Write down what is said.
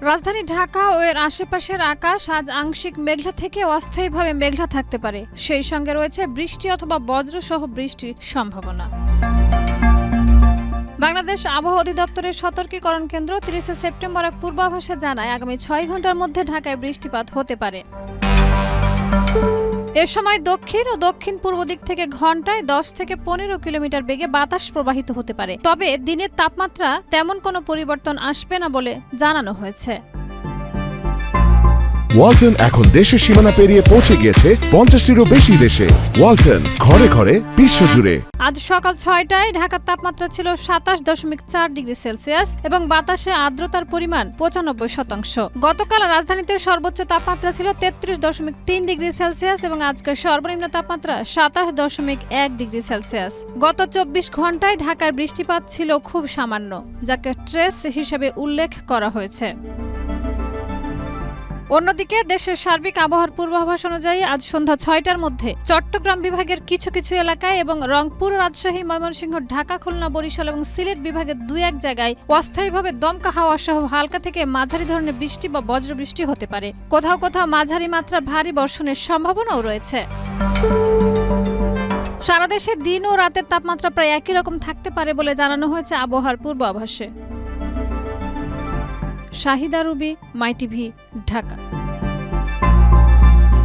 রাজধানী ঢাকা ও এর আশেপাশের আকাশ আজ আংশিক মেঘলা থেকে অস্থায়ীভাবে মেঘলা থাকতে পারে। সেই সঙ্গে রয়েছে বৃষ্টি অথবা বজ্রসহ বৃষ্টির সম্ভাবনা। বাংলাদেশ আবহাওয়া অধিদপ্তরের সতর্কীকরণ কেন্দ্র 30 সেপ্টেম্বর এক পূর্বাভাসে জানায় আগামী 6 ঘন্টার মধ্যে ঢাকায় বৃষ্টিপাত হতে পারে। এ সময় দক্ষিণ ও দক্ষিণ পূর্ব দিক থেকে ঘন্টায় 10 থেকে 15 কিলোমিটার বেগে বাতাস প্রবাহিত হতে পারে। তবে দিনের তাপমাত্রা তেমন কোনো পরিবর্তন আসবে না বলে জানানো হয়েছে। ওয়ালটন এখন দেশের সীমানা পেরিয়ে পৌঁছে গিয়েছে 50টিরও বেশি দেশে। ওয়ালটন, ঘরে ঘরে বিশ্বজুড়ে। আজ সকাল 6টায় ঢাকার তাপমাত্রা ছিল 27.4 ডিগ্রি সেলসিয়াস এবং বাতাসে আর্দ্রতার পরিমাণ 95%। গতকাল রাজধানীতে সর্বোচ্চ তাপমাত্রা ছিল 33.3 ডিগ্রি সেলসিয়াস এবং আজকের সর্বনিম্ন তাপমাত্রা 27.1 ডিগ্রি সেলসিয়াস। গত 24 ঘন্টায় ঢাকার বৃষ্টিপাত ছিল খুব সামান্য, যাকে ট্রেস হিসেবে উল্লেখ করা হয়েছে। অন্যদিকে দেশের সার্বিক আবহাওয়ার পূর্বাভাস অনুযায়ী আজ সন্ধ্যা 6টার মধ্যে চট্টগ্রাম বিভাগের কিছু কিছু এলাকায় এবং রংপুর, রাজশাহী, ময়মনসিংহ, ঢাকা, খুলনা, বরিশাল এবং সিলেট বিভাগের 2-1 জায়গায় অস্থায়ীভাবে দমকা হাওয়া সহ হালকা থেকে মাঝারি ধরনের বৃষ্টি বা বজ্রবৃষ্টি হতে পারে। কোথাও কোথাও মাঝারি মাত্রা ভারী বর্ষণের সম্ভাবনাও রয়েছে। সারা দেশে দিন ও রাতের তাপমাত্রা প্রায় একই রকম থাকতে পারে বলে জানানো হয়েছে আবহাওয়ার পূর্বাভাসে। শাহিদা রুবি, মাই টিভি, ঢাকা।